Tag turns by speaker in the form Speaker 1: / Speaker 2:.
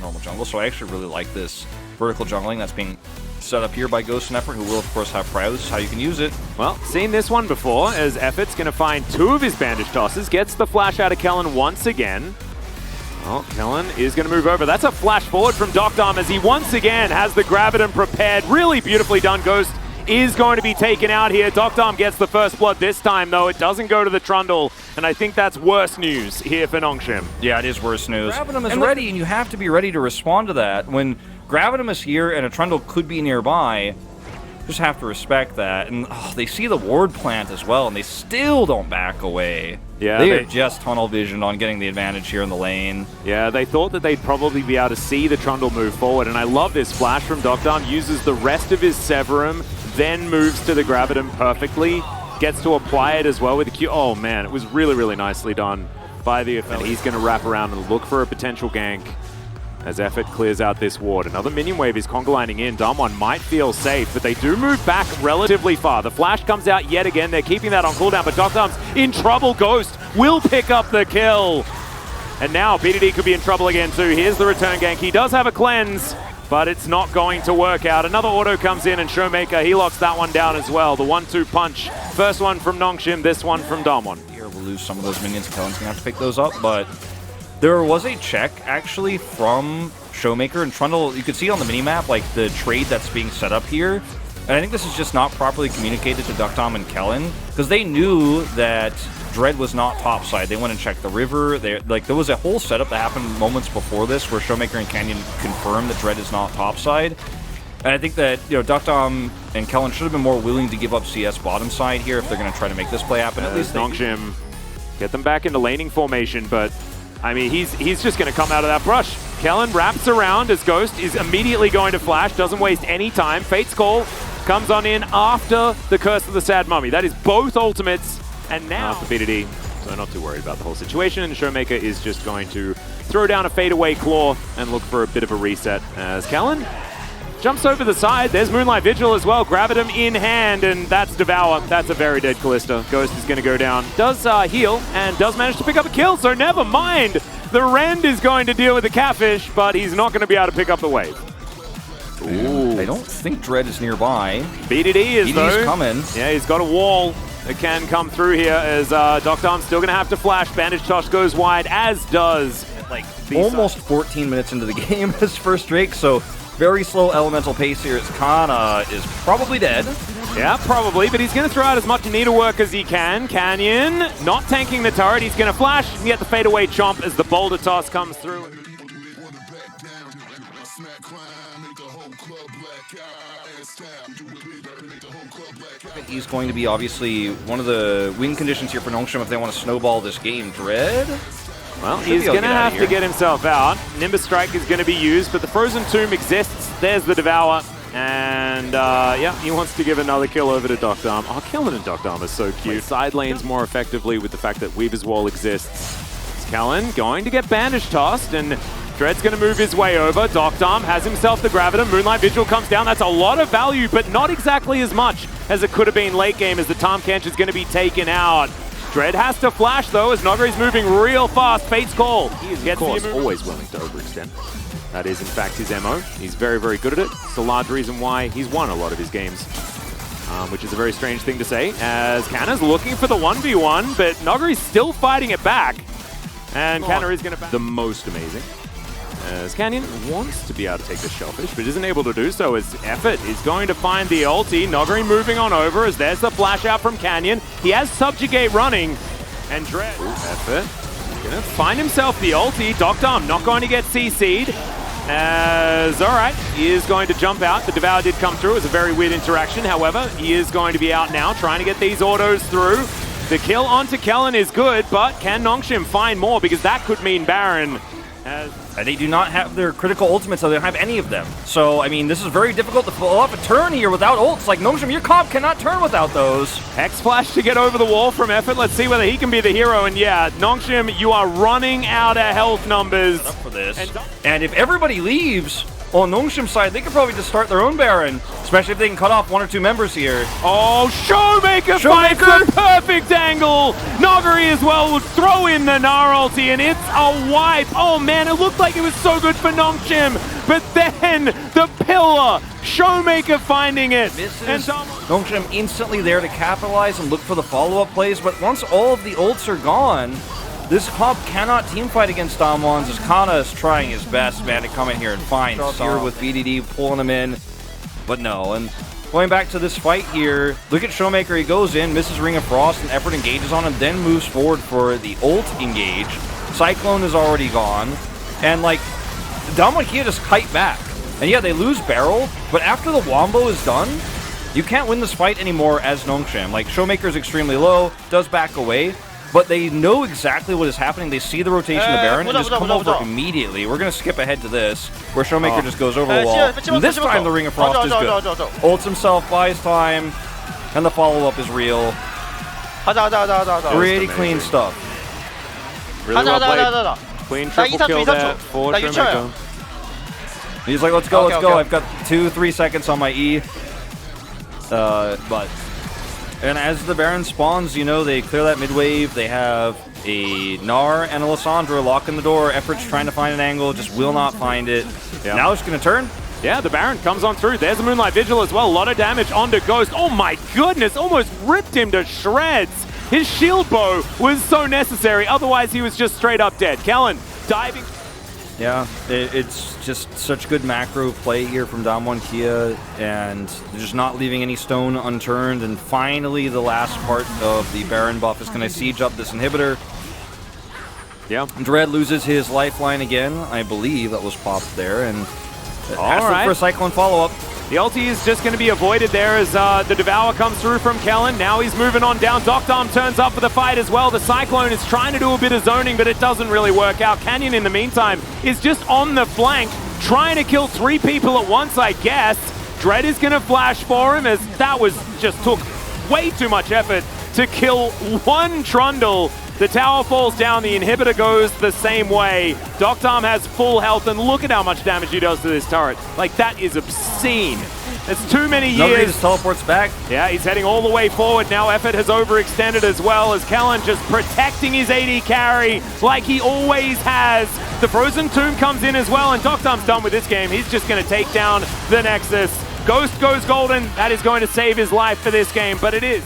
Speaker 1: normal jungle. So I actually really like this vertical jungling that's being set up here by Ghost and Effort, who will, of course, have Prowess. This is how you can use it.
Speaker 2: Well, seen this one before, as Effort's going to find 2 of his bandage tosses, gets the flash out of Kellen once again. Oh, Kellen is going to move over. That's a flash forward from Doctom as he once again has the Graviton prepared. Really beautifully done. Ghost is going to be taken out here. Doctom gets the first blood this time, though. It doesn't go to the Trundle, and I think that's worse news here for Nongshim.
Speaker 1: Yeah, it is worse news. Graviton is ready, and you have to be ready to respond to that. When Graviton is here and a Trundle could be nearby, just have to respect that. And they see the ward plant as well, and they still don't back away.
Speaker 2: Yeah,
Speaker 1: they are just tunnel vision on getting the advantage here in the lane.
Speaker 2: Yeah, they thought that they'd probably be able to see the Trundle move forward, and I love this flash from Doctom. Uses the rest of his Severum, then moves to the Graviton perfectly. Gets to apply it as well with the Q. Oh man, it was really, really nicely done by the offense. He's going to wrap around and look for a potential gank as Effort clears out this ward. Another minion wave is conga lining in. Damwon might feel safe, but they do move back relatively far. The flash comes out yet again. They're keeping that on cooldown, but Doctom's in trouble. Ghost will pick up the kill. And now BDD could be in trouble again too. Here's the return gank. He does have a cleanse, but it's not going to work out. Another auto comes in, and Showmaker, he locks that one down as well. The 1-2 punch. First one from Nongshim, this one from Damwon.
Speaker 1: Here we'll lose some of those minions. Kellen's going to have to pick those up, but there was a check, actually, from Showmaker and Trundle. You could see on the minimap, like, the trade that's being set up here. And I think this is just not properly communicated to Doctom and Kellen, because they knew that Dread was not topside. They went and checked the river. There was a whole setup that happened moments before this where Showmaker and Canyon confirmed that Dread is not topside. And I think that, Doctom and Kellen should have been more willing to give up CS bottom side here if they're going to try to make this play happen. At least
Speaker 2: Nongshim get them back into laning formation, but I mean, he's just going to come out of that brush. Kellen wraps around as Ghost is immediately going to flash, doesn't waste any time. Fate's Call comes on in after the Curse of the Sad Mummy. That is both ultimates, and now for BDD, so not too worried about the whole situation. And Showmaker is just going to throw down a fadeaway claw and look for a bit of a reset as Kellen jumps over the side. There's Moonlight Vigil as well. Graviton in hand, and that's Devour. That's a very dead Callista. Ghost is going to go down. Does heal, and does manage to pick up a kill, so never mind. The Rend is going to deal with the Catfish, but he's not going to be able to pick up the wave.
Speaker 1: Ooh. I don't think Dread is nearby.
Speaker 2: BDD is, though.
Speaker 1: BDD's coming.
Speaker 2: Yeah, he's got a wall that can come through here as Doctom's still going to have to flash. Bandage Toss goes wide, as does
Speaker 1: almost 14 minutes into the game, his first Drake, so very slow elemental pace here. Kana is probably dead.
Speaker 2: Yeah, probably, but he's going to throw out as much needlework as he can. Canyon not tanking the turret. He's going to flash and get the fadeaway chomp as the boulder toss comes through.
Speaker 1: He's going to be obviously one of the win conditions here for Nongshim if they want to snowball this game. Dread?
Speaker 2: Well, he's going to have to get himself out. Nimbus Strike is going to be used, but the Frozen Tomb exists. There's the Devour. And, yeah, he wants to give another kill over to Doctom. Oh, Kellen and Doctom are so cute. Side lanes more effectively with the fact that Weaver's Wall exists. It's Kellen going to get bandage tossed, and Dread's going to move his way over. Doctom has himself the Graviton. Moonlight Vigil comes down. That's a lot of value, but not exactly as much as it could have been late game as the Tahm Kench is going to be taken out. Dread has to flash, though, as Nogari's moving real fast. Fate's Call. He is, of course, always willing to overextend. That is, in fact, his MO. He's very, very good at it. It's a large reason why he's won a lot of his games, which is a very strange thing to say, as Kanna's looking for the 1v1, but Nogari's still fighting it back. And Kanna is going to back the most amazing, as Canyon wants to be able to take the Shellfish, but isn't able to do so, as Effort is going to find the ulti. Nogari moving on over, as there's the flash out from Canyon. He has Subjugate running, and Dread. Effort going to find himself the ulti. Doctom not going to get CC'd, as, alright, he is going to jump out. The Devour did come through. It was a very weird interaction, however, he is going to be out now, trying to get these autos through. The kill onto Kellen is good, but can Nongshim find more, because that could mean Baron.
Speaker 1: They do not have their critical ultimates, so they don't have any of them. So, I mean, this is very difficult to pull off a turn here without ults. Like, Nongshim, your comp cannot turn without those.
Speaker 2: Hex Flash to get over the wall from Effort. Let's see whether he can be the hero. And yeah, Nongshim, you are running out of health numbers.
Speaker 1: For this. And if everybody leaves, On Nongshim's side, they could probably just start their own Baron, especially if they can cut off 1 or 2 members here.
Speaker 2: Oh, Showmaker finds the perfect angle. Nogari as well would throw in the Gnar ulti, and it's a wipe. Oh man, it looked like it was so good for Nongshim, but then the pillar, Showmaker finding it.
Speaker 1: And Nongshim instantly there to capitalize and look for the follow-up plays, but once all of the ults are gone, this comp cannot teamfight against Damwons as Kana is trying his best, man, to come in here and find here with BDD pulling him in, but no. And going back to this fight here, look at Showmaker, he goes in, misses Ring of Frost, and Effort engages on him, then moves forward for the ult engage. Cyclone is already gone, and like, Damwon Kia just kite back. And yeah, they lose Barrel, but after the Wombo is done, you can't win this fight anymore as Nongshim. Like, Showmaker's extremely low, does back away, but they know exactly what is happening. They see the rotation of Baron and just come over immediately. We're going to skip ahead to this, where Showmaker just goes over the wall. And this time the Ring of Frost is good. Ults himself, buys time, and the follow-up is real. Pretty clean stuff.
Speaker 2: Really well played. Clean triple kill there for Showmaker.
Speaker 1: He's like, let's go, let's go. I've got 2-3 seconds on my E. And as the Baron spawns, you know, they clear that mid wave. They have a Gnar and a Lissandra locking the door. Effort's trying to find an angle, just will not find it. Yeah. Now it's going to turn.
Speaker 2: Yeah, the Baron comes on through. There's a Moonlight Vigil as well. A lot of damage onto Ghost. Oh my goodness, almost ripped him to shreds. His shield bow was so necessary. Otherwise, he was just straight up dead. Kellen diving.
Speaker 1: Yeah, it's just such good macro play here from Damwon Kia, and they're just not leaving any stone unturned. And finally, the last part of the Baron buff is going to siege up this inhibitor. Yeah. Dread loses his lifeline again. I believe that was popped there, and has to look for a Cyclone follow-up.
Speaker 2: The ulti is just going to be avoided there as the Devour comes through from Kellen. Now he's moving on down. Doctarm turns up for the fight as well. The Cyclone is trying to do a bit of zoning, but it doesn't really work out. Canyon, in the meantime, is just on the flank, trying to kill 3 people at once, I guess. Dread is going to flash for him, as that just took way too much effort to kill 1 Trundle. The tower falls down, the inhibitor goes the same way. Doctarm has full health, and look at how much damage he does to this turret. Like, that is obscene. It's too many years.
Speaker 1: Nobody just teleports back.
Speaker 2: Yeah, he's heading all the way forward. Now Effort has overextended as well, as Kellen just protecting his AD carry like he always has. The Frozen Tomb comes in as well, and Doctarm's done with this game. He's just going to take down the Nexus. Ghost goes golden. That is going to save his life for this game, but it is